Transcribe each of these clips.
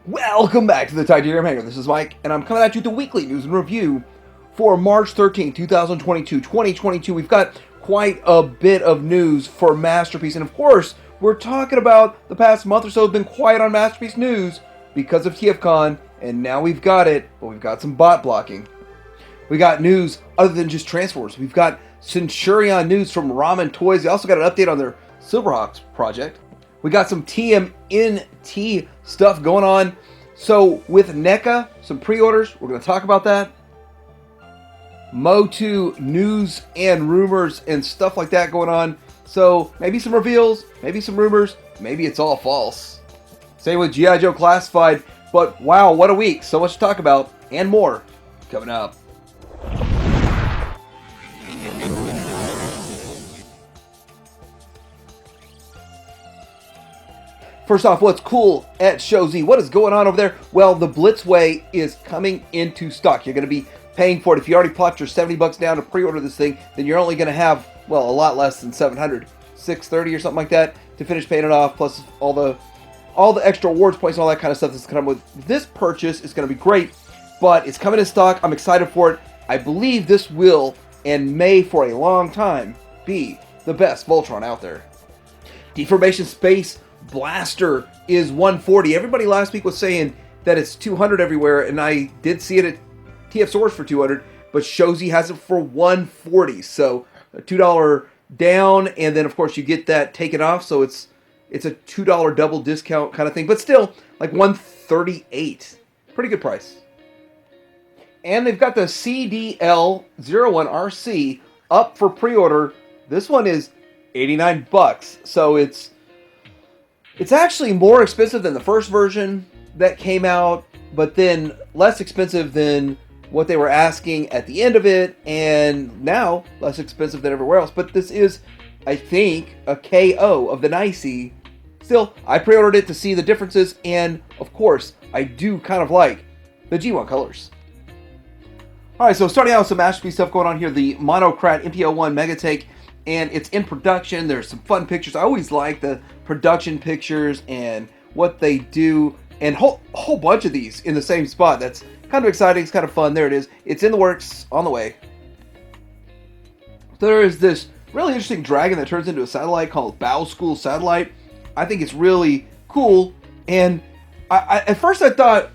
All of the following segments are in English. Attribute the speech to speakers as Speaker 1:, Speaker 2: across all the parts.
Speaker 1: Welcome back to the Titanium Hangar. This is Mike, and I'm coming at you with the weekly news and review for March 13th, 2022. We've got quite a bit of news for Masterpiece, and of course, we're talking about the past month or so have been quiet on Masterpiece news because of TFCon, and now we've got it, but we've got some bot blocking. We got news other than just Transformers. We've got Centurion news from Ramen Toys. They also got an update on their Silverhawks project. We got some Tmnt stuff going on. So with Neca, some pre-orders, we're going to talk about that. Motu news and rumors and stuff like that going on. So maybe some reveals, maybe some rumors, maybe it's all false. Same with G.I. Joe Classified, but wow, what a week. So much to talk about and more coming up. First off, what's cool at Show Z? What is going on over there? Well, the Blitzway is coming into stock. You're going to be paying for it. If you already plopped your $70 down to pre-order this thing, then you're only going to have, well, a lot less than $700, $630 or something like that to finish paying it off, plus all the extra awards points and all that kind of stuff that's coming with this purchase. Is going to be great, but it's coming in stock. I'm excited for it. I believe this will and may for a long time be the best Voltron out there. Deformation Space Blaster is 140. Everybody last week was saying that it's 200 everywhere, and I did see it at TF Source for 200, but Show Z has it for 140. So a $2 down, and then of course you get that taken off, so it's a $2 double discount kind of thing, but still like 138. Pretty good price. And they've got the CDL01RC up for pre-order. This one is $89, so it's actually more expensive than the first version that came out, but then less expensive than what they were asking at the end of it, and now less expensive than everywhere else. But this is, I think, a KO of the Nicey. Still, I pre-ordered it to see the differences, and of course, I do kind of like the G1 colors. Alright, so starting out with some Masterpiece stuff going on here, the Monocrat MPO-1 Mega Tank, and it's in production. There's some fun pictures. I always like the production pictures and what they do, and a whole bunch of these in the same spot. That's kind of exciting. It's kind of fun. There it is. It's in the works, on the way. There is this really interesting dragon that turns into a satellite called Bow School Satellite. I think it's really cool, and at first I thought,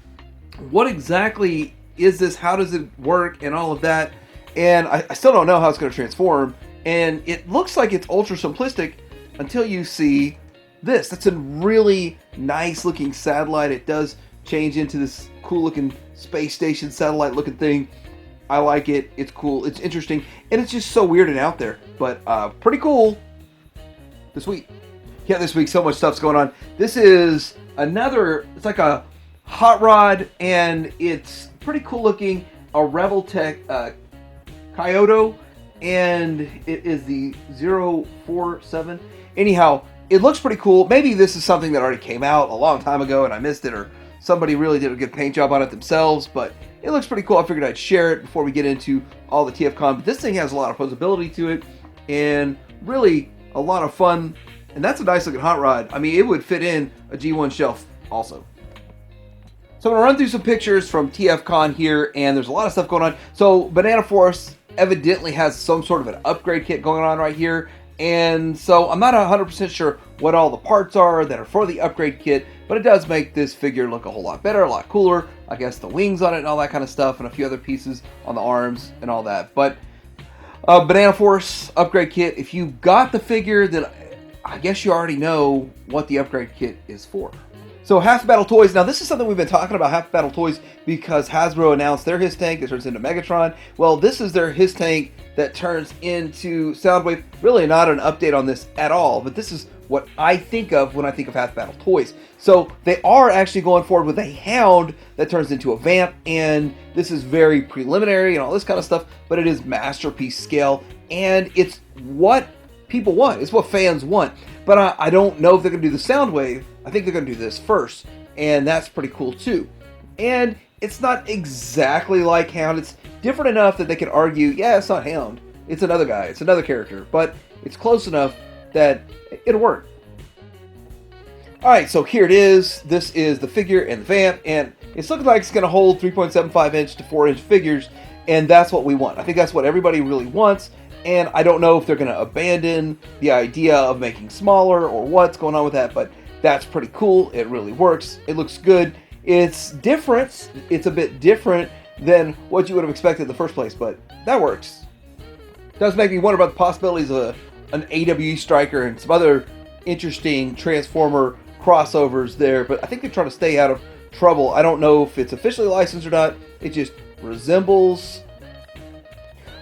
Speaker 1: what exactly is this? How does it work and all of that? And I still don't know how it's going to transform. And it looks like it's ultra simplistic until you see this. That's a really nice looking satellite. It does change into this cool looking space station satellite looking thing. I like it. It's cool. It's interesting. And it's just so weird and out there. But pretty cool this week. Yeah, this week so much stuff's going on. This is another, it's like a hot rod, and it's pretty cool looking. A Rebel Tech Kyoto. And it is the 047. Anyhow, it looks pretty cool. Maybe this is something that already came out a long time ago and I missed it, or somebody really did a good paint job on it themselves, but it looks pretty cool. I figured I'd share it before we get into all the TFCon. But this thing has a lot of posability to it and really a lot of fun. And that's a nice looking hot rod. I mean, it would fit in a G1 shelf also. So I'm going to run through some pictures from TFCon here, and there's a lot of stuff going on. So Banana Force evidently has some sort of an upgrade kit going on right here, and so I'm not 100% sure what all the parts are that are for the upgrade kit, but it does make this figure look a whole lot better, a lot cooler. I guess the wings on it and all that kind of stuff, and a few other pieces on the arms and all that. But Banana Force upgrade kit, if you got the figure, then I guess you already know what the upgrade kit is for. So Half Battle Toys. Now this is something we've been talking about, Half Battle Toys, because Hasbro announced their His Tank that turns into Megatron. Well, this is their His Tank that turns into Soundwave. Really not an update on this at all, but this is what I think of when I think of Half Battle Toys. So they are actually going forward with a Hound that turns into a Vamp, and this is very preliminary and all this kind of stuff, but it is Masterpiece scale, and it's what people want. It's what fans want. But I don't know if they're going to do the Soundwave. I think they're going to do this first, and that's pretty cool too. And it's not exactly like Hound. It's different enough that they can argue, yeah, it's not Hound. It's another guy. It's another character. But it's close enough that it'll work. All right, so here it is. This is the figure and the vamp, and it's looking like it's going to hold 3.75 inch to 4 inch figures, and that's what we want. I think that's what everybody really wants, and I don't know if they're going to abandon the idea of making smaller or what's going on with that, but that's pretty cool. It really works. It looks good. It's different. It's a bit different than what you would have expected in the first place, but that works. It does make me wonder about the possibilities of an AWE Striker and some other interesting Transformer crossovers there, but I think they're trying to stay out of trouble. I don't know if it's officially licensed or not. It just resembles.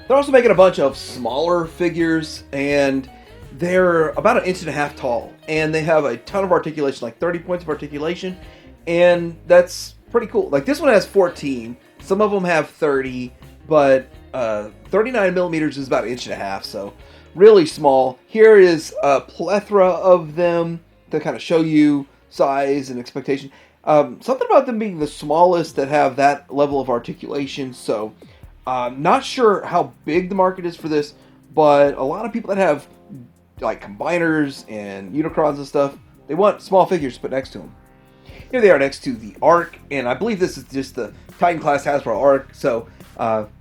Speaker 1: They're also making a bunch of smaller figures, and they're about 1.5 inches tall, and they have a ton of articulation, like 30 points of articulation, and that's pretty cool. Like this one has 14. Some of them have 30, but 39 millimeters is about 1.5 inches, so really small. Here is a plethora of them to kind of show you size and expectation. Something about them being the smallest that have that level of articulation, so not sure how big the market is for this, but a lot of people that have like combiners and Unicrons and stuff, they want small figures to put next to them. Here they are next to the Ark, and I believe this is just the Titan class Hasbro Ark, so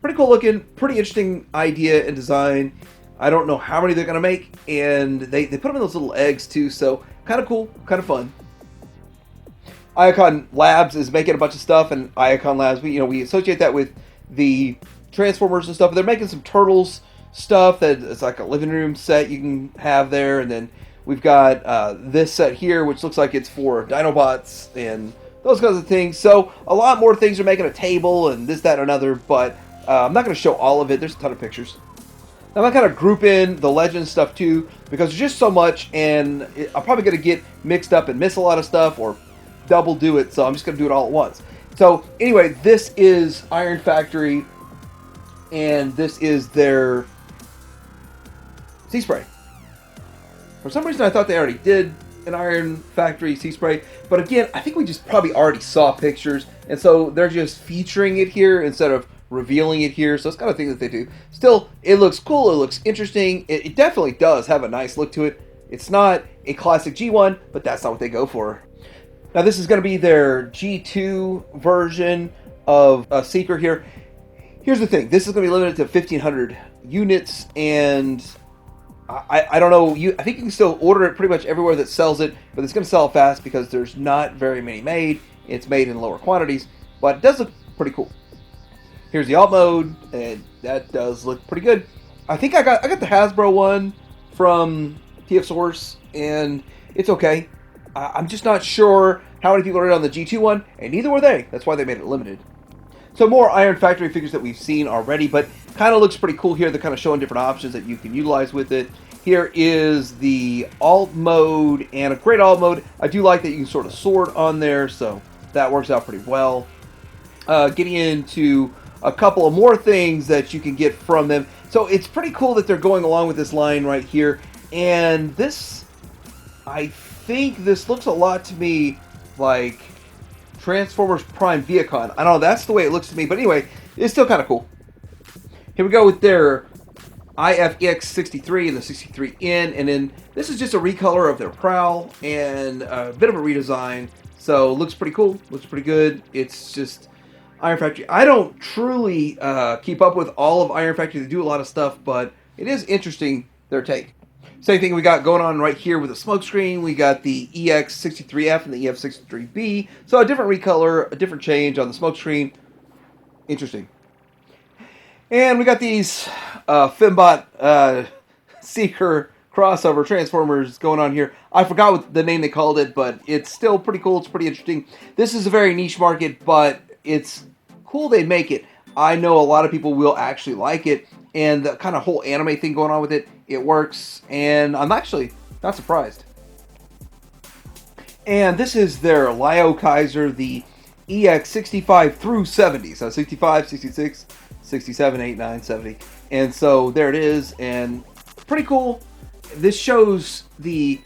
Speaker 1: pretty cool looking, pretty interesting idea and design. I don't know how many they're going to make, and they put them in those little eggs too, so kind of cool, kind of fun. Iacon Labs is making a bunch of stuff, and Iacon Labs, we associate that with the Transformers and stuff, but they're making some Turtles stuff that it's like a living room set you can have there, and then we've got this set here, which looks like it's for Dinobots and those kinds of things. So a lot more things are making a table and this, that, and another, but I'm not going to show all of it. There's a ton of pictures. I'm going to kind of group in the Legends stuff too, because there's just so much, and I'm probably going to get mixed up and miss a lot of stuff or double do it, so I'm just going to do it all at once. So anyway, this is Iron Factory, and this is their Sea Spray. For some reason I thought they already did an Iron Factory Sea Spray, but again, I think we just probably already saw pictures, and so they're just featuring it here instead of revealing it here, so it's kind of thing that they do. Still, it looks cool, it looks interesting, it definitely does have a nice look to it. It's not a classic G1, but that's not what they go for. Now this is going to be their G2 version of Seeker here. Here's the thing, this is going to be limited to 1,500 units, and I don't know, I think you can still order it pretty much everywhere that sells it, but it's going to sell fast because there's not very many made. It's made in lower quantities, but it does look pretty cool. Here's the alt mode, and that does look pretty good. I think I got the Hasbro one from TF Source, and it's okay. I'm just not sure how many people are on the G2 one, and neither were they. That's why they made it limited. So more Iron Factory figures that we've seen already, but kind of looks pretty cool here. They're kind of showing different options that you can utilize with it. Here is the alt mode, and a great alt mode. I do like that you can sort of sort on there, so that works out pretty well. Getting into a couple of more things that you can get from them. So it's pretty cool that they're going along with this line right here. And this, I think this looks a lot to me like Transformers Prime Viacon. I don't know, that's the way it looks to me. But anyway, it's still kind of cool. Here we go with their IFEX63 and the 63N. And then this is just a recolor of their Prowl and a bit of a redesign. So looks pretty cool, looks pretty good. It's just Iron Factory. I don't truly keep up with all of Iron Factory. They do a lot of stuff, but it is interesting, their take. Same thing we got going on right here with the smokescreen. We got the EX63F and the EF63B. So a different recolor, a different change on the smokescreen. Interesting. And we got these Fembot Seeker crossover Transformers going on here. I forgot what the name they called it, but it's still pretty cool. It's pretty interesting. This is a very niche market, but it's cool they make it. I know a lot of people will actually like it, and the kind of whole anime thing going on with it, it works, and I'm actually not surprised. And this is their Lio Kaiser, the EX65 through 70. So 65, 66, 67, 8, 9, 70. And so there it is, and pretty cool. This shows the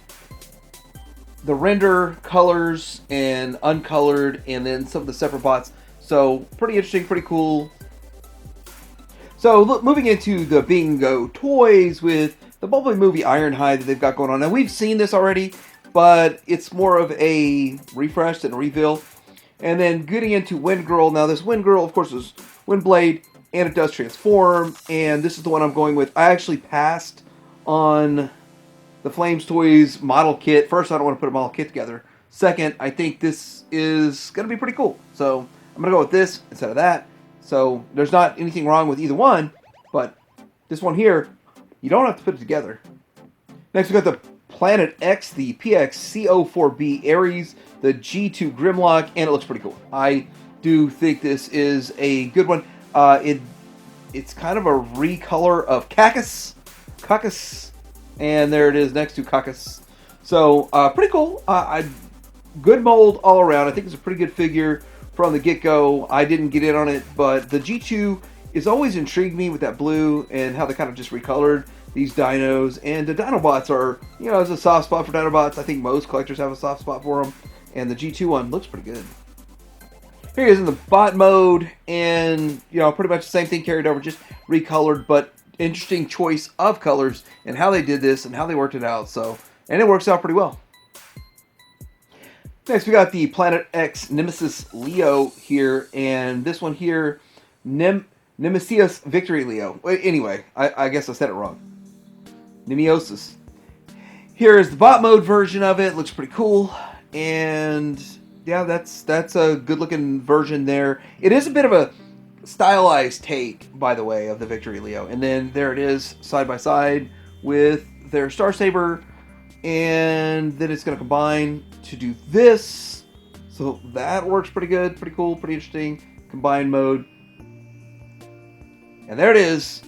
Speaker 1: render colors and uncolored, and then some of the separate bots. So pretty interesting, pretty cool. So look, moving into the Bingo toys with the Bumblebee movie Ironhide that they've got going on. Now we've seen this already, but it's more of a refresh than a reveal. And then getting into Wind Girl. Now, this Wind Girl, of course, is Windblade, and it does transform. And this is the one I'm going with. I actually passed on the Flames Toys model kit. First, I don't want to put a model kit together. Second, I think this is going to be pretty cool. So I'm going to go with this instead of that. So there's not anything wrong with either one. But this one here, you don't have to put it together. Next, we got the Planet X, the PXCO4B Ares, the G2 Grimlock, and it looks pretty cool. I do think this is a good one. It's kind of a recolor of Cactus, and there it is next to Cactus. So pretty cool. Good mold all around. I think it's a pretty good figure from the get-go. I didn't get in on it, but the G2 is always intrigued me with that blue and how they kind of just recolored these dinos. And the Dinobots are, there's a soft spot for Dinobots. I think most collectors have a soft spot for them. And the G2 one looks pretty good. Here he is in the bot mode, and pretty much the same thing carried over, just recolored, but interesting choice of colors and how they did this and how they worked it out. And it works out pretty well. Next, we got the Planet X Nemesis Leo here, and this one here, Nemesis Victory Leo. Anyway, I guess I said it wrong. Nemesis. Here is the bot mode version of it. Looks pretty cool. And yeah, that's a good looking version there. It is a bit of a stylized take, by the way, of the Victory Leo. And then there it is, side by side with their Star Saber. And then it's going to combine to do this. So that works pretty good, pretty cool, pretty interesting. Combined mode. And there it is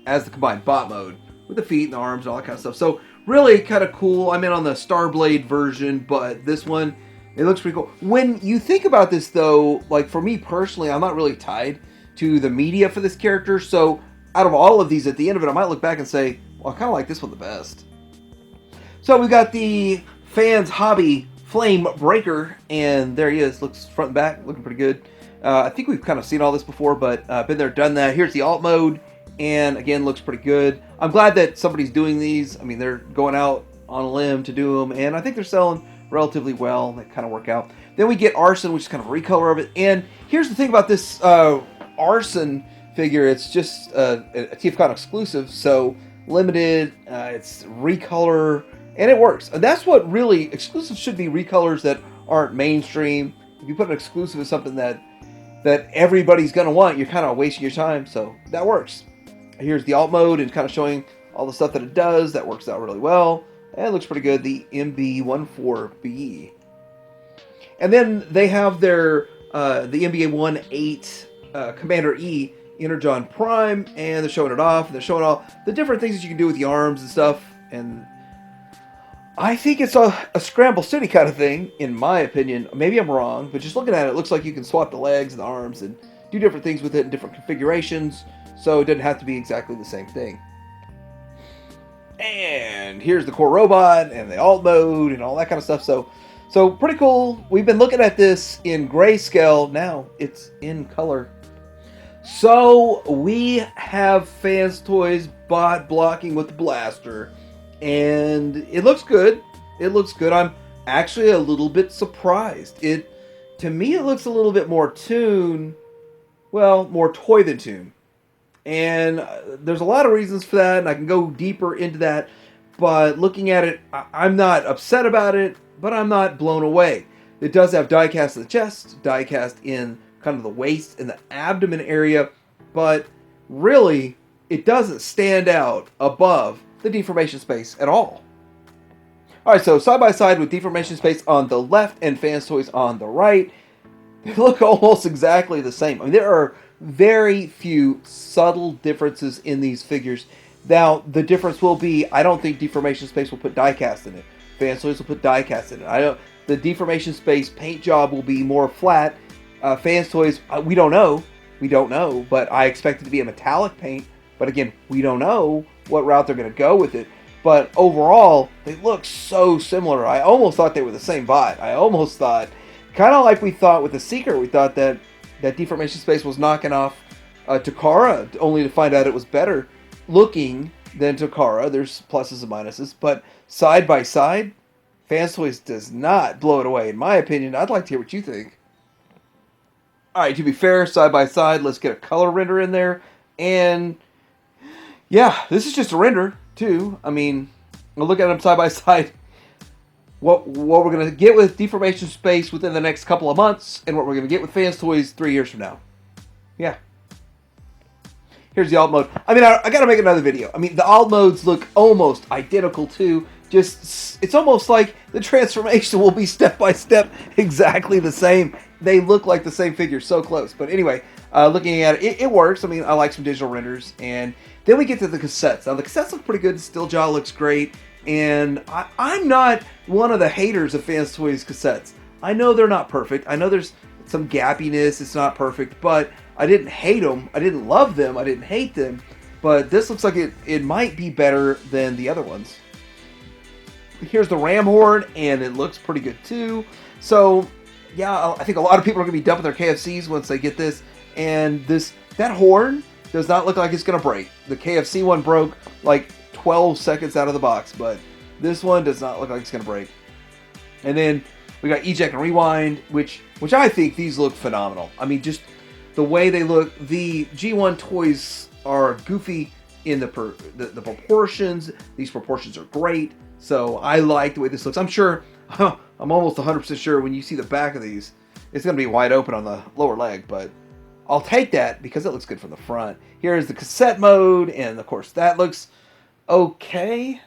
Speaker 1: as the combined bot mode with the feet and the arms and all that kind of stuff. So really kind of cool. I'm in on the Starblade version, but this one, it looks pretty cool. When you think about this, though, like for me personally, I'm not really tied to the media for this character. So out of all of these, at the end of it, I might look back and say, well, I kind of like this one the best. So we got the Fans Hobby Flame Breaker, and there he is. Looks front and back, looking pretty good. I think we've kind of seen all this before, but been there, done that. Here's the alt mode, and again, looks pretty good. I'm glad that somebody's doing these. I mean, they're going out on a limb to do them, and I think they're selling relatively well. They kind of work out. Then we get Arson, which is kind of a recolor of it. And here's the thing about this Arson figure. It's just a TFCon exclusive, so limited. It's recolor, and it works. And that's what really exclusives should be, recolors that aren't mainstream. If you put an exclusive as something that everybody's going to want, you're kind of wasting your time. So that works. Here's the alt mode and kind of showing all the stuff that it does. That works out really well. And it looks pretty good. The MB14B. And then they have their the MBA-18 Commander E Energon Prime, and they're showing it off. And they're showing all the different things that you can do with the arms and stuff. And I think it's a Scramble City kind of thing, in my opinion. Maybe I'm wrong, but just looking at it, it looks like you can swap the legs and the arms and do different things with it in different configurations, so it doesn't have to be exactly the same thing. And here's the core robot and the alt mode and all that kind of stuff. So pretty cool. We've been looking at this in grayscale. Now it's in color. So we have Fans Toys bot blocking with the blaster. And it looks good. It looks good. I'm actually a little bit surprised. To me, it looks a little bit more toon. Well, more toy than toon. And there's a lot of reasons for that, and I can go deeper into that. But looking at it, I'm not upset about it, but I'm not blown away. It does have die-cast in the chest, die-cast in kind of the waist and the abdomen area, but really, it doesn't stand out above the deformation space at all. Alright, so side by side with deformation space on the left and Fans Toys on the right, they look almost exactly the same. I mean, there are very few subtle differences in these figures. Now, the difference will be, I don't think deformation space will put die-cast in it. Fans Toys will put die-cast in it. The deformation space paint job will be more flat. Fans Toys, we don't know. We don't know, but I expect it to be a metallic paint. But again, we don't know what route they're going to go with it. But overall, they look so similar. I almost thought they were the same bot. I almost thought, kind of like we thought with the Seeker, we thought that deformation space was knocking off Takara, only to find out it was better looking than Takara. There's pluses and minuses, but side by side, Fans Toys does not blow it away, in my opinion. I'd like to hear what you think. All right, to be fair, side by side, let's get a color render in there. And yeah, this is just a render, too. I mean, we'll look at them side by side. What we're going to get with Deformation Space within the next couple of months, and what we're going to get with Fans Toys 3 years from now. Yeah. Here's the alt mode. I mean, I got to make another video. I mean, the alt modes look almost identical, too. Just, it's almost like the transformation will be step by step exactly the same. They look like the same figure, so close. But anyway, looking at it, it works. I mean, I like some digital renders. And then we get to the cassettes. Now, the cassettes look pretty good. Still Jaw looks great. And I'm not one of the haters of Fans Toys cassettes. I know they're not perfect. I know there's some gappiness. It's not perfect. But I didn't hate them. I didn't love them. I didn't hate them. But this looks like it might be better than the other ones. Here's the ram horn, and it looks pretty good too. So, yeah, I think a lot of people are going to be dumping their KFCs once they get this. And that horn does not look like it's going to break. The KFC one broke like 12 seconds out of the box, but this one does not look like it's going to break. And then we got eject and rewind, which I think these look phenomenal. I mean, just the way they look. The G1 toys are goofy in the proportions. These proportions are great. So I like the way this looks. I'm sure, I'm almost 100% sure when you see the back of these, it's going to be wide open on the lower leg, but I'll take that because it looks good from the front. Here's the cassette mode, and of course that looks okay.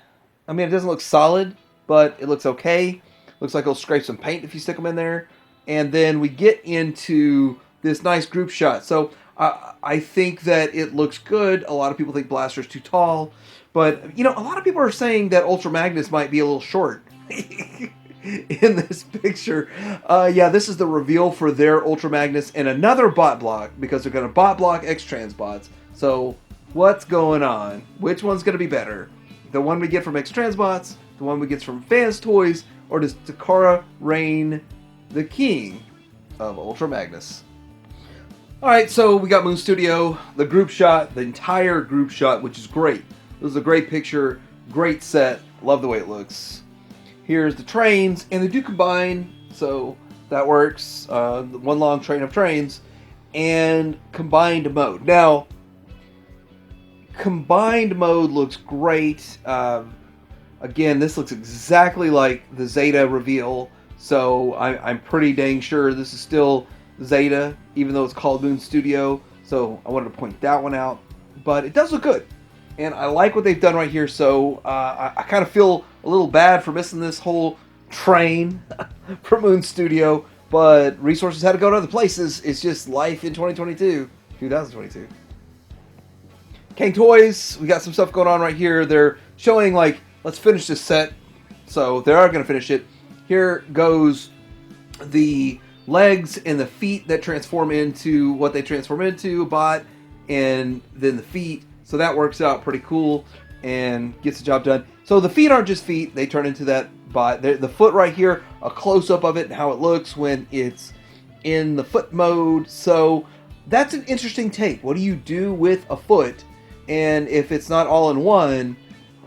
Speaker 1: I mean, it doesn't look solid, but it looks okay. Looks like it'll scrape some paint if you stick them in there. And then we get into this nice group shot. So I think that it looks good. A lot of people think Blaster's too tall. But, you know, a lot of people are saying that Ultra Magnus might be a little short in this picture. Yeah, this is the reveal for their Ultra Magnus and another bot block because they're going to bot block X-Trans bots. So, what's going on? Which one's going to be better? The one we get from X-Trans bots, the one we get from Fans Toys, or does Takara reign the king of Ultra Magnus? Alright, so we got Moon Studio, the group shot, the entire group shot, which is great. This is a great picture, great set, love the way it looks. Here's the trains, and they do combine, so that works. One long train of trains, and combined mode. Now, combined mode looks great. Again, this looks exactly like the Zeta reveal, so I'm pretty dang sure this is still Zeta, even though it's called Moon Studio, so I wanted to point that one out. But it does look good. And I like what they've done right here, so I kind of feel a little bad for missing this whole train for Moon Studio, but resources had to go to other places. It's just life in 2022. King Toys, we got some stuff going on right here. They're showing, like, let's finish this set. So they are going to finish it. Here goes the legs and the feet that transform into what they transform into, a bot, and then the feet. So that works out pretty cool and gets the job done. So the feet aren't just feet, they turn into that bot. The foot right here, a close-up of it and how it looks when it's in the foot mode. So that's an interesting take. What do you do with a foot? And if it's not all in one,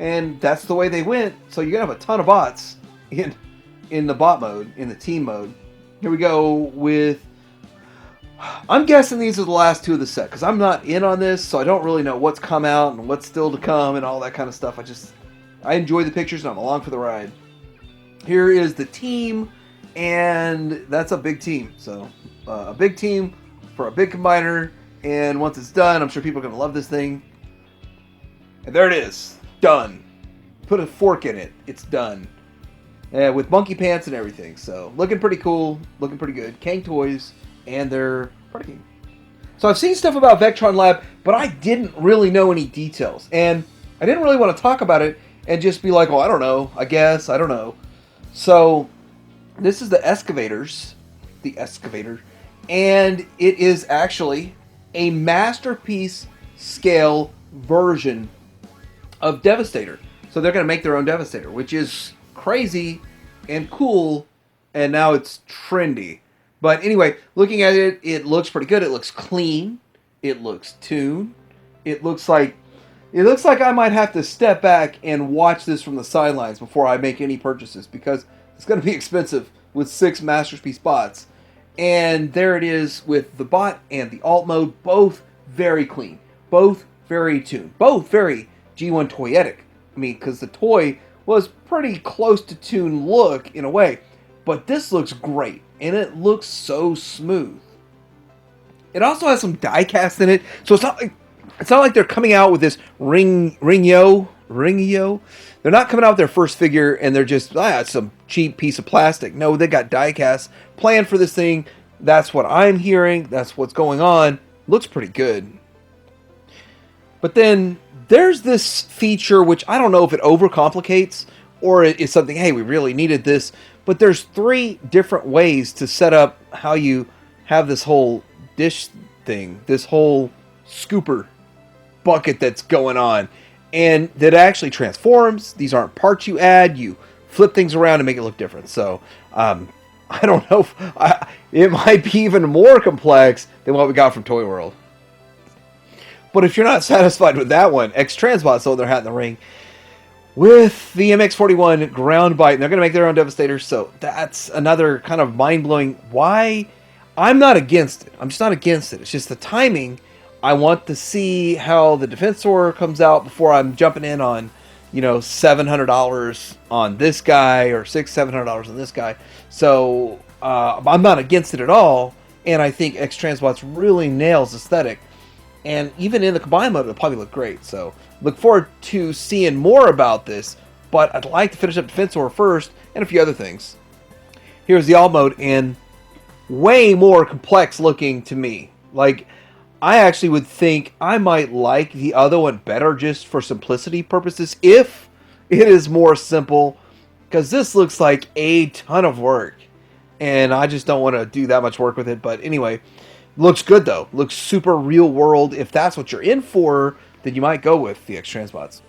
Speaker 1: and that's the way they went, so you're going to have a ton of bots in the bot mode, in the team mode. Here we go with... I'm guessing these are the last two of the set, because I'm not in on this, so I don't really know what's come out and what's still to come and all that kind of stuff. I enjoy the pictures and I'm along for the ride. Here is the team, and that's a big team. So, a big team for a big combiner, and once it's done, I'm sure people are going to love this thing. And there it is. Done. Put a fork in it. It's done. With monkey pants and everything. So, looking pretty cool. Looking pretty good. Kang Toys. And they're pretty. So I've seen stuff about Vectron Lab, but I didn't really know any details. And I didn't really want to talk about it and just be like, oh, I don't know. I guess. I don't know. So this is the Excavators. The Excavator. And it is actually a masterpiece scale version of Devastator. So they're going to make their own Devastator, which is crazy and cool. And now it's trendy. But anyway, looking at it, it looks pretty good. It looks clean. It looks tuned. It looks like I might have to step back and watch this from the sidelines before I make any purchases, because It's going to be expensive with 6 Master Piece bots. And there it is with the bot and the alt mode, both very clean, both very tuned, both very G1 toyetic. I mean, because the toy was pretty close to tuned look in a way, but this looks great, and it looks so smooth. It also has some die cast in it, so it's not like they're coming out with this ring-yo. They're not coming out with their first figure and they're just it's some cheap piece of plastic. No, they got die cast planned for this thing. That's what I'm hearing. That's what's going on. Looks pretty good. But then there's this feature which I don't know if it overcomplicates or it's something, hey, we really needed this. But there's 3 different ways to set up how you have this whole dish thing, this whole scooper bucket that's going on. And that actually transforms. These aren't parts you add. You flip things around and make it look different. So, I don't know. It might be even more complex than what we got from Toy World. But if you're not satisfied with that one, X-Transbot sold their hat in the ring with the MX-41 Ground Bite. And they're going to make their own Devastators. So that's another kind of mind-blowing. Why? I'm not against it. I'm just not against it. It's just the timing. I want to see how the Defensor comes out before I'm jumping in on, $700 on this guy or $700 on this guy. So I'm not against it at all, and I think X-Transbots really nails aesthetic. And even in the combined mode, it'll probably look great. So look forward to seeing more about this, but I'd like to finish up Defensor first and a few other things. Here's the alt mode, and way more complex looking to me. Like, I actually would think I might like the other one better just for simplicity purposes if it is more simple, because this looks like a ton of work and I just don't want to do that much work with it. But anyway, looks good though. Looks super real world. If that's what you're in for, then you might go with the X-Transbots.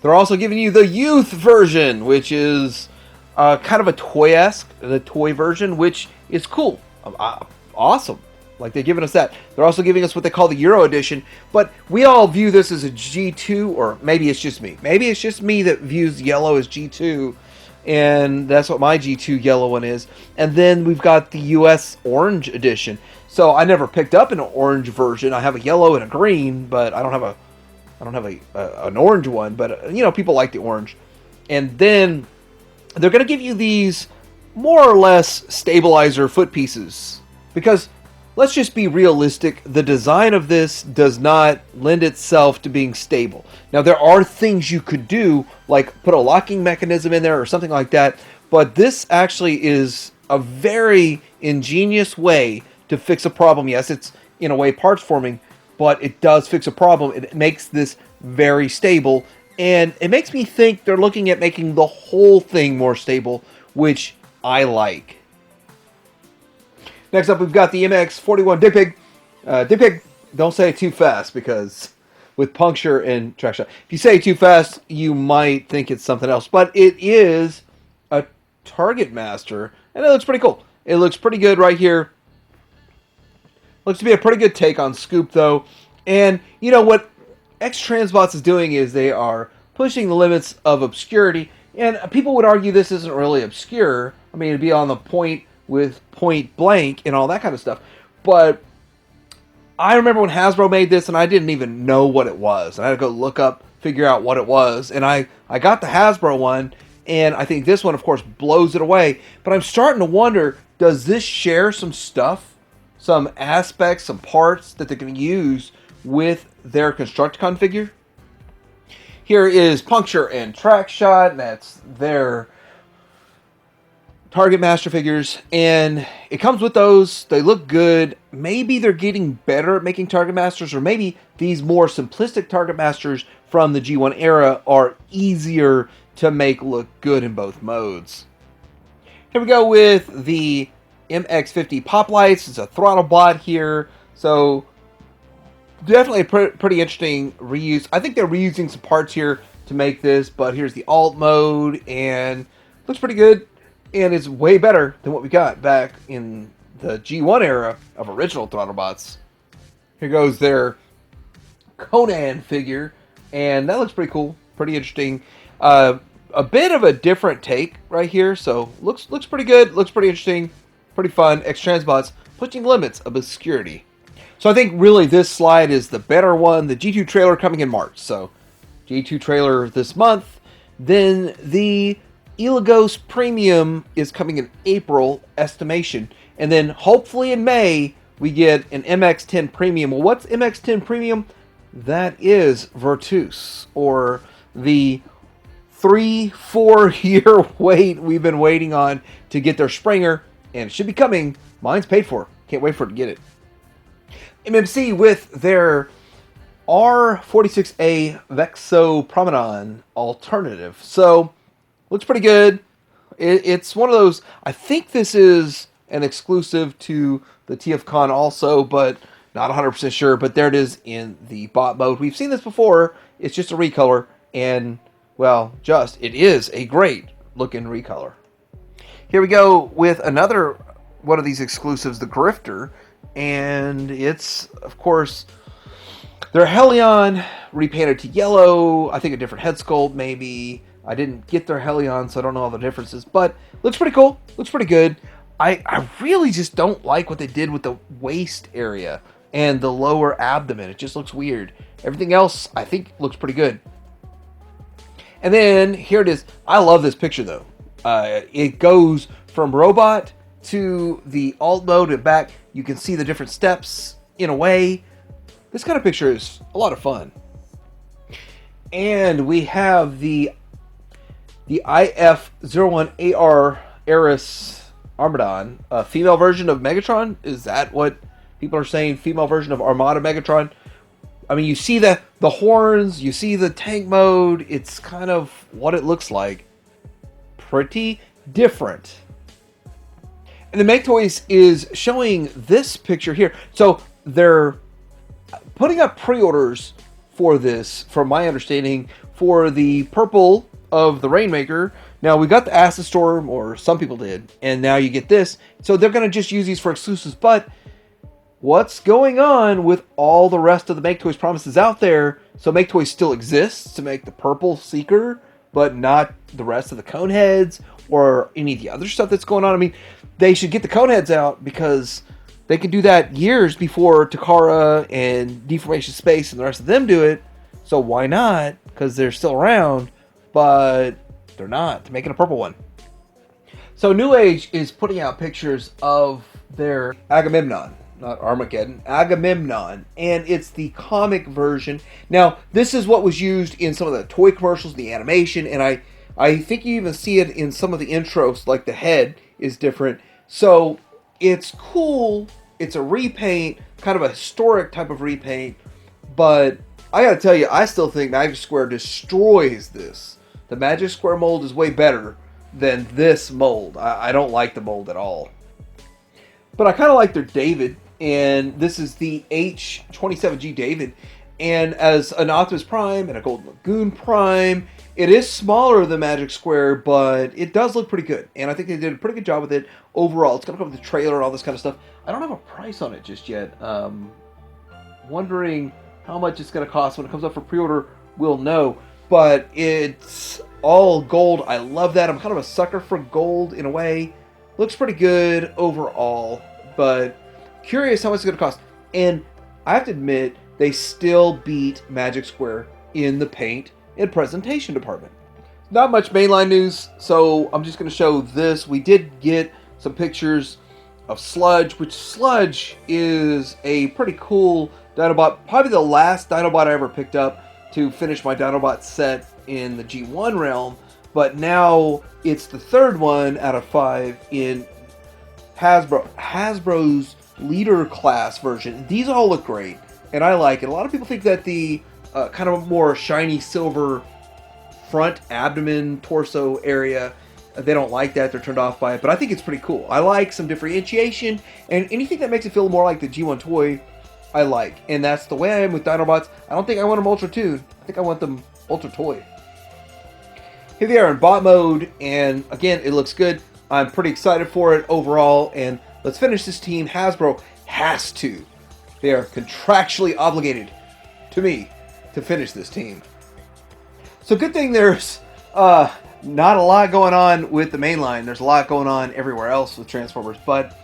Speaker 1: They're also giving you the youth version, which is kind of a toy-esque, the toy version, which is cool. Awesome. Like, they're giving us that. They're also giving us what they call the Euro Edition. But we all view this as a G2, or maybe it's just me. Maybe it's just me that views yellow as G2. And that's what my G2 yellow one is. And then we've got the US Orange Edition. So I never picked up an orange version. I have a yellow and a green, but I don't have an orange one. But, people like the orange. And then they're going to give you these more or less stabilizer foot pieces. Because let's just be realistic. The design of this does not lend itself to being stable. Now, there are things you could do, like put a locking mechanism in there or something like that. But this actually is a very ingenious way to fix a problem. Yes, it's in a way parts forming, but it does fix a problem. It makes this very stable. And it makes me think they're looking at making the whole thing more stable, which I like. Next up, we've got the MX-41 Dig Pig. Dig Pig, don't say it too fast, because with puncture and track shot. If you say it too fast, you might think it's something else. But it is a Target Master, and it looks pretty cool. It looks pretty good right here. Looks to be a pretty good take on Scoop, though. And, what X-Transbots is doing is they are pushing the limits of obscurity. And people would argue this isn't really obscure. I mean, it'd be on the point with Point Blank and all that kind of stuff. But I remember when Hasbro made this and I didn't even know what it was. I had to go look up, figure out what it was. And I got the Hasbro one, and I think this one, of course, blows it away. But I'm starting to wonder, does this share some stuff, some aspects, some parts that they're going to use with their Constructicon figure? Here is Puncture and Track Shot, and that's their Target Master figures, and it comes with those. They look good. Maybe they're getting better at making Target Masters, or maybe these more simplistic Target Masters from the G1 era are easier to make look good in both modes. Here we go with the MX-50 Pop Lights. It's a throttle bot here, so definitely a pretty interesting reuse. I think they're reusing some parts here to make this, but here's the alt mode, and looks pretty good. And it's way better than what we got back in the G1 era of original Throttlebots. Here goes their Conan figure, and that looks pretty cool, pretty interesting. a bit of a different take right here. So looks pretty good. Looks pretty interesting. Pretty fun. X-Transbots pushing limits of obscurity. So I think really this slide is the better one. The G2 trailer coming in March. So G2 trailer this month. Then the Elagos Premium is coming in April estimation. And then hopefully in May we get an MX-10 Premium. Well, what's MX-10 Premium? That is Virtus, or the 3-4 year wait we've been waiting on to get their Springer, and it should be coming. Mine's paid for. Can't wait for it to get it. MMC with their R46A Vexo Promenade alternative. So, looks pretty good. It's one of those, I think this is an exclusive to the TFCon also, but not 100% sure. But there it is in the bot mode. We've seen this before. It's just a recolor, and, well, it is a great looking recolor. Here we go with another one of these exclusives, the Grifter, and it's, of course, their Helion repainted to yellow. I think a different head sculpt, maybe. I didn't get their Helion, so I don't know all the differences, but looks pretty cool. Looks pretty good. I really just don't like what they did with the waist area and the lower abdomen. It just looks weird. Everything else, I think, looks pretty good. And then, here it is. I love this picture, though. It goes from robot to the alt mode and back. You can see the different steps in a way. This kind of picture is a lot of fun. And we have the IF-01AR Eris Armadon, a female version of Megatron. Is that what people are saying? Female version of Armada Megatron. I mean, you see the horns, you see the tank mode. It's kind of what it looks like. Pretty different. And the Make Toys is showing this picture here. So they're putting up pre-orders for this, from my understanding, for the purple of the Rainmaker. Now, we got the Acid Storm, or some people did, and now you get this. So they're going to just use these for exclusives, but what's going on with all the rest of the Make Toys promises out there? So Make Toys still exists to make the purple Seeker, but not the rest of the Coneheads or any of the other stuff that's going on. I mean, they should get the Coneheads out because they can do that years before Takara and Deformation Space and the rest of them do it. So why not? Because they're still around, but they're not. They're making a purple one. So New Age is putting out pictures of their Agamemnon. Not Armageddon, Agamemnon, and it's the comic version. Now, this is what was used in some of the toy commercials, the animation, and I think you even see it in some of the intros, like the head is different. So, it's cool, it's a repaint, kind of a historic type of repaint, but I gotta tell you, I still think Magic Square destroys this. The Magic Square mold is way better than this mold. I don't like the mold at all. But I kind of like their David. And this is the H27G David. And as an Optimus Prime and a Golden Lagoon Prime, it is smaller than Magic Square, but it does look pretty good. And I think they did a pretty good job with it overall. It's going to come with the trailer and all this kind of stuff. I don't have a price on it just yet. Wondering how much it's going to cost. When it comes up for pre-order, we'll know. But it's all gold. I love that. I'm kind of a sucker for gold in a way. Looks pretty good overall, but curious how much it's going to cost. And I have to admit, they still beat Magic Square in the paint and presentation department. Not much mainline news, so I'm just going to show this. We did get some pictures of Sludge, which Sludge is a pretty cool Dinobot. Probably the last Dinobot I ever picked up to finish my Dinobot set in the G1 realm. But now it's the third one out of 5 in Hasbro's leader class version. These all look great, and I like it. A lot of people think that the kind of more shiny silver front abdomen torso area, they don't like that. They're turned off by it, but I think it's pretty cool. I like some differentiation, and anything that makes it feel more like the G1 toy, I like. And that's the way I am with Dinobots. I don't think I want them Ultra Tuned. I think I want them Ultra Toy. Here they are in bot mode, and again, it looks good. I'm pretty excited for it overall, and let's finish this team. Hasbro has to. They are contractually obligated to me to finish this team. So good thing there's not a lot going on with the main line. There's a lot going on everywhere else with Transformers, but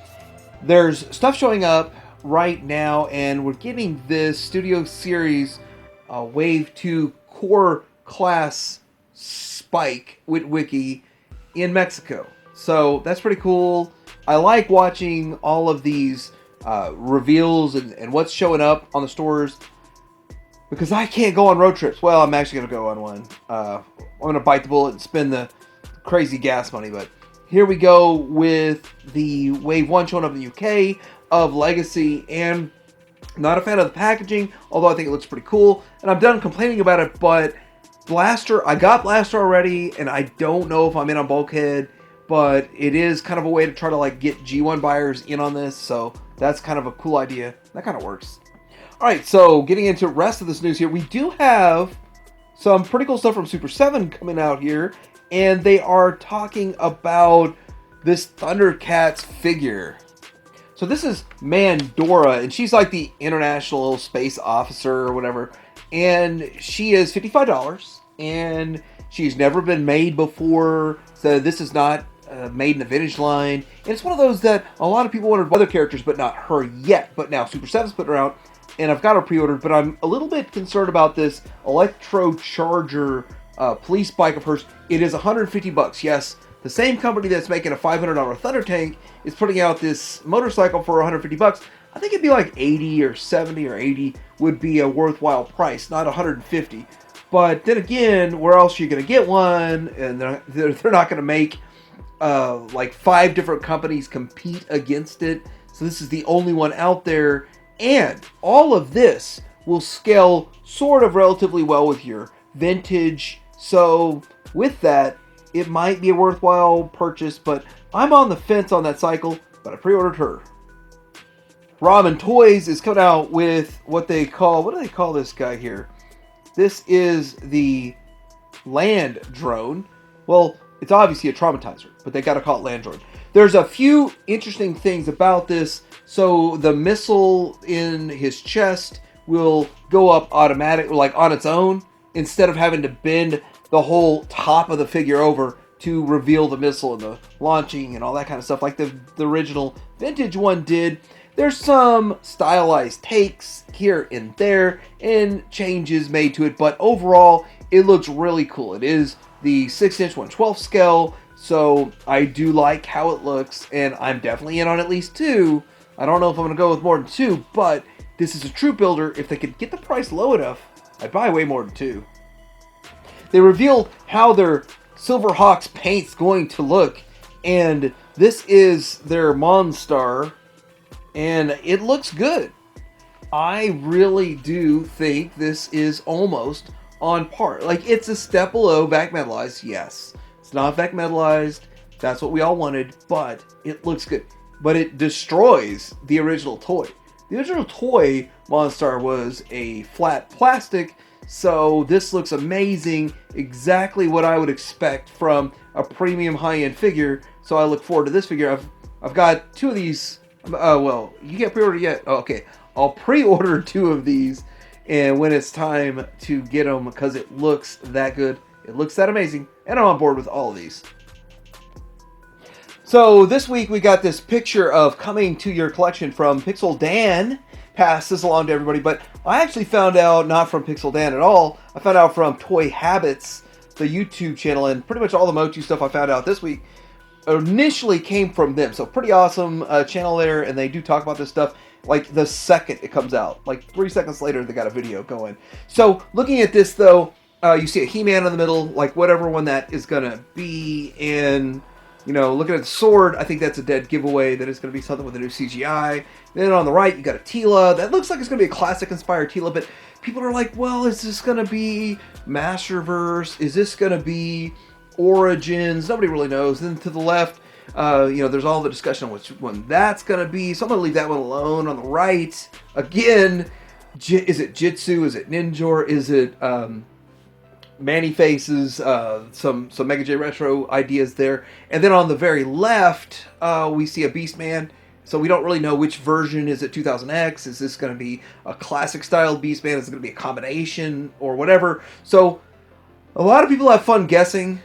Speaker 1: there's stuff showing up right now, and we're getting this Studio Series Wave 2 Core Class Spike with Wiki in Mexico. So that's pretty cool. I like watching all of these reveals and what's showing up on the stores, because I can't go on road trips. Well, I'm actually going to go on one. I'm going to bite the bullet and spend the crazy gas money. But here we go with the Wave 1 showing up in the UK of Legacy. And not a fan of the packaging, although I think it looks pretty cool. And I'm done complaining about it, but Blaster, I got Blaster already, and I don't know if I'm in on Bulkhead, but it is kind of a way to try to like get G1 buyers in on this. So that's kind of a cool idea. That kind of works. All right, so getting into the rest of this news here, we do have some pretty cool stuff from Super 7 coming out here, and they are talking about this Thundercats figure. So this is Mandora, and she's like the international space officer or whatever, and she is $55, and she's never been made before, so this is not made in the vintage line, and it's one of those that a lot of people wanted other characters, but not her yet, but now Super 7's putting her out, and I've got her pre-ordered, but I'm a little bit concerned about this Electro Charger police bike of hers. It is $150. Yes, the same company that's making a $500 Thunder Tank is putting out this motorcycle for $150. I think it'd be like 80 or 70 or 80 would be a worthwhile price, not 150. But then again, where else are you going to get one? And they're not going to make like 5 different companies compete against it. So this is the only one out there. And all of this will scale sort of relatively well with your vintage. So with that, it might be a worthwhile purchase, but I'm on the fence on that cycle, but I pre-ordered her. Ramen Toys is coming out with what do they call this guy here? This is the Land Drone. Well, it's obviously a traumatizer, but they got to call it Land Drone. There's a few interesting things about this. So the missile in his chest will go up automatic, like on its own, instead of having to bend the whole top of the figure over to reveal the missile and the launching and all that kind of stuff like the original vintage one did. There's some stylized takes here and there and changes made to it, but overall it looks really cool. It is the 6-inch 1/12 scale, so I do like how it looks, and I'm definitely in on at least 2. I don't know if I'm going to go with more than 2, but this is a true builder. If they could get the price low enough, I'd buy way more than 2. They revealed how their Silverhawks paint's going to look, and this is their Monstar, and it looks good. I really do think this is almost on par. Like, it's a step below Vac Metalized, yes. It's not Vac Metalized, that's what we all wanted, but it looks good. But it destroys the original toy. The original toy Monstar was a flat plastic, so this looks amazing, exactly what I would expect from a premium high-end figure. So I look forward to this figure. I've got 2 of these. Well, you can't pre-order yet. Oh, okay, I'll pre-order 2 of these, and when it's time to get them, because it looks that good, it looks that amazing, and I'm on board with all of these. So this week we got this picture of coming to your collection from Pixel Dan. Pass this along to everybody, but I actually found out not from Pixel Dan at all. I found out from Toy Habits, the YouTube channel, and pretty much all the Motu stuff I found out this week initially came from them. So pretty awesome channel there, and they do talk about this stuff like the second it comes out. Like 3 seconds later, they got a video going. So looking at this though, you see a He-Man in the middle, like whatever one that is gonna be, and you know, looking at the sword, I think that's a dead giveaway that it's going to be something with a new CGI. Then on the right, you got a Tila. That looks like it's going to be a classic-inspired Tila, but people are like, well, is this going to be Masterverse? Is this going to be Origins? Nobody really knows. Then to the left, you know, there's all the discussion on which one that's going to be. So I'm going to leave that one alone. On the right, again, is it Jitsu? Is it Ninja? Is it Manny Faces, some Mega J Retro ideas there. And then on the very left, we see a Beastman. So we don't really know which version. Is it 2000X? Is this going to be a classic style Beastman? Is it going to be a combination or whatever? So a lot of people have fun guessing.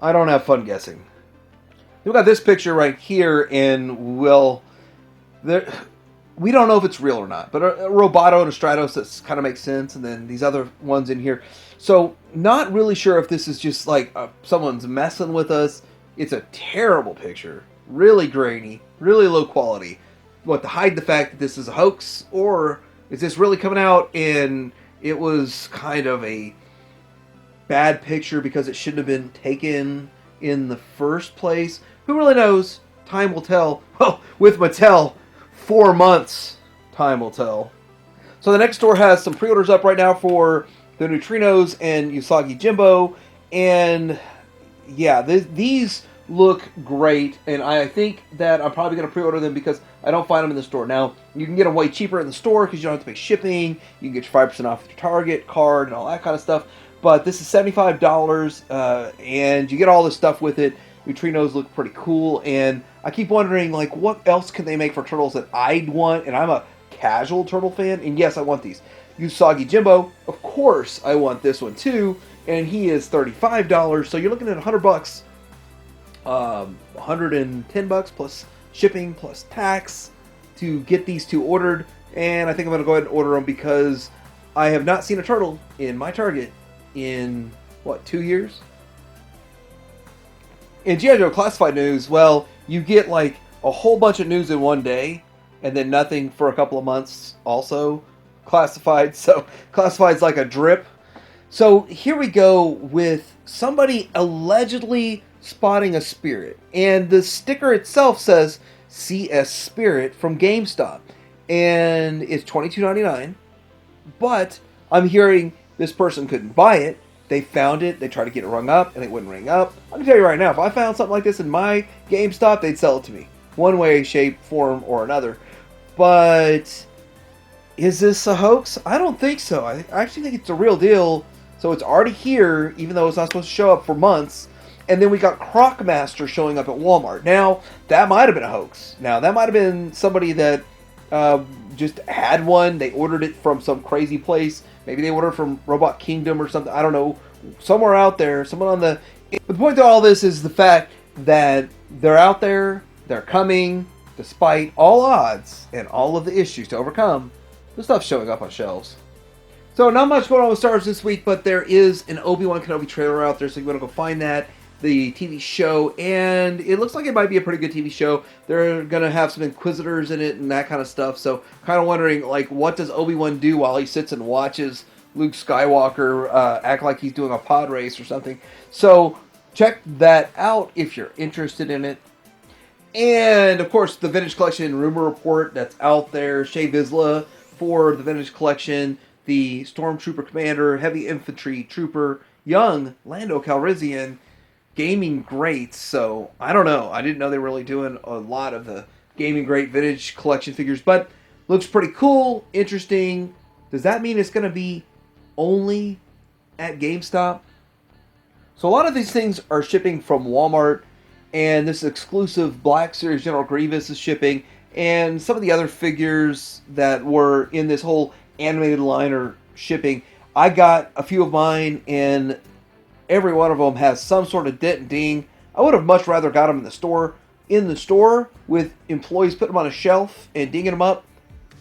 Speaker 1: I don't have fun guessing. We've got this picture right here, and well, we don't know if it's real or not. But a Roboto and a Stratos, that kind of makes sense, and then these other ones in here. So not really sure if this is just like someone's messing with us. It's a terrible picture, really grainy, really low quality. What, to hide the fact that this is a hoax, or is this really coming out and it was kind of a bad picture because it shouldn't have been taken in the first place? Who really knows? Time will tell. Well, with Mattel, 4 months. Time will tell. So the next store has some pre-orders up right now for the Neutrinos and Usagi Jimbo. And yeah, these look great. And I think that I'm probably going to pre-order them because I don't find them in the store. Now, you can get them way cheaper in the store because you don't have to pay shipping. You can get your 5% off your Target card and all that kind of stuff. But this is $75, and you get all this stuff with it. Neutrinos look pretty cool, and I keep wondering, like, what else can they make for turtles that I'd want? And I'm a casual turtle fan, and yes, I want these. Usagi Jimbo, of course, I want this one too, and he is $35. So you're looking at $100, $110 plus shipping plus tax to get these two ordered. And I think I'm going to go ahead and order them because I have not seen a turtle in my Target in, what, 2 years? In G.I. Joe Classified news, well, you get like a whole bunch of news in one day, and then nothing for a couple of months also classified. So classified's like a drip. So here we go with somebody allegedly spotting a spirit. And the sticker itself says CS Spirit from GameStop. And it's $22.99. But I'm hearing this person couldn't buy it. They found it, they tried to get it rung up, and it wouldn't ring up. I can tell you right now, if I found something like this in my GameStop, they'd sell it to me. One way, shape, form, or another. But is this a hoax? I don't think so. I actually think it's a real deal. So it's already here, even though it's not supposed to show up for months. And then we got Crocmaster showing up at Walmart. Now, that might have been a hoax. Now, that might have been somebody that just had one. They ordered it from some crazy place. Maybe they ordered from Robot Kingdom or something. I don't know. Somewhere out there. Someone on the... But the point to all this is the fact that they're out there. They're coming. Despite all odds and all of the issues to overcome, the stuff's showing up on shelves. So not much going on with Star Wars this week, but there is an Obi-Wan Kenobi trailer out there, so you want to go find that. The TV show, and it looks like it might be a pretty good TV show. They're going to have some Inquisitors in it and that kind of stuff, so kind of wondering, like, what does Obi-Wan do while he sits and watches Luke Skywalker act like he's doing a pod race or something. So check that out if you're interested in it. And, of course, the Vintage Collection rumor report that's out there. Shea Vizsla for the Vintage Collection, the Stormtrooper Commander, Heavy Infantry Trooper, young Lando Calrissian, gaming greats. So I don't know. I didn't know they were really doing a lot of the gaming great Vintage Collection figures, but looks pretty cool, interesting. Does that mean it's going to be only at GameStop? So a lot of these things are shipping from Walmart, and this exclusive Black Series General Grievous is shipping, and some of the other figures that were in this whole animated line are shipping. I got a few of mine, and every one of them has some sort of dent and ding. I would have much rather got them in the store. In the store, with employees putting them on a shelf and dinging them up,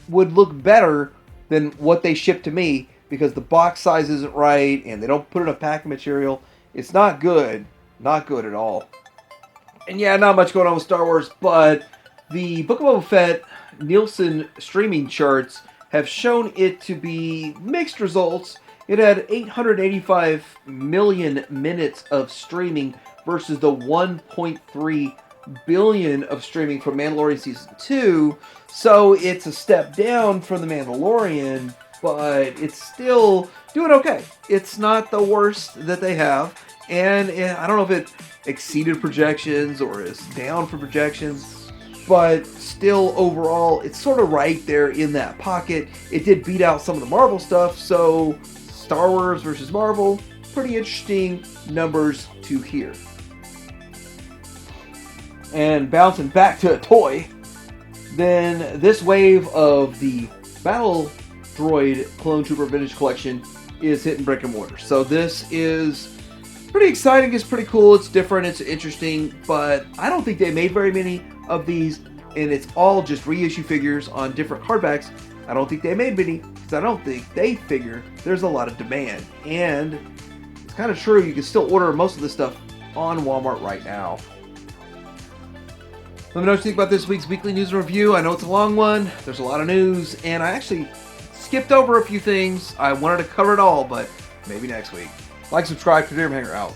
Speaker 1: would look better than what they ship to me, because the box size isn't right, and they don't put enough packing material. It's not good. Not good at all. And yeah, not much going on with Star Wars, but the Book of Boba Fett Nielsen streaming charts have shown it to be mixed results. It had 885 million minutes of streaming versus the 1.3 billion of streaming from Mandalorian Season 2. So it's a step down from The Mandalorian, but it's still doing okay. It's not the worst that they have. And I don't know if it exceeded projections or is down for projections, but still overall, it's sort of right there in that pocket. It did beat out some of the Marvel stuff, so Star Wars versus Marvel, pretty interesting numbers to hear. And bouncing back to a toy, then this wave of the Battle Droid Clone Trooper Vintage Collection is hitting brick and mortar. So this is pretty exciting. It's pretty cool. It's different. It's interesting. But I don't think they made very many of these, and it's all just reissue figures on different hardbacks. I don't think they made many because I don't think they figure there's a lot of demand. And it's kind of true. You can still order most of this stuff on Walmart right now. Let me know what you think about this week's weekly news and review. I know it's a long one. There's a lot of news, and I actually skipped over a few things. I wanted to cover it all, but maybe next week. Like, subscribe, Hanger out.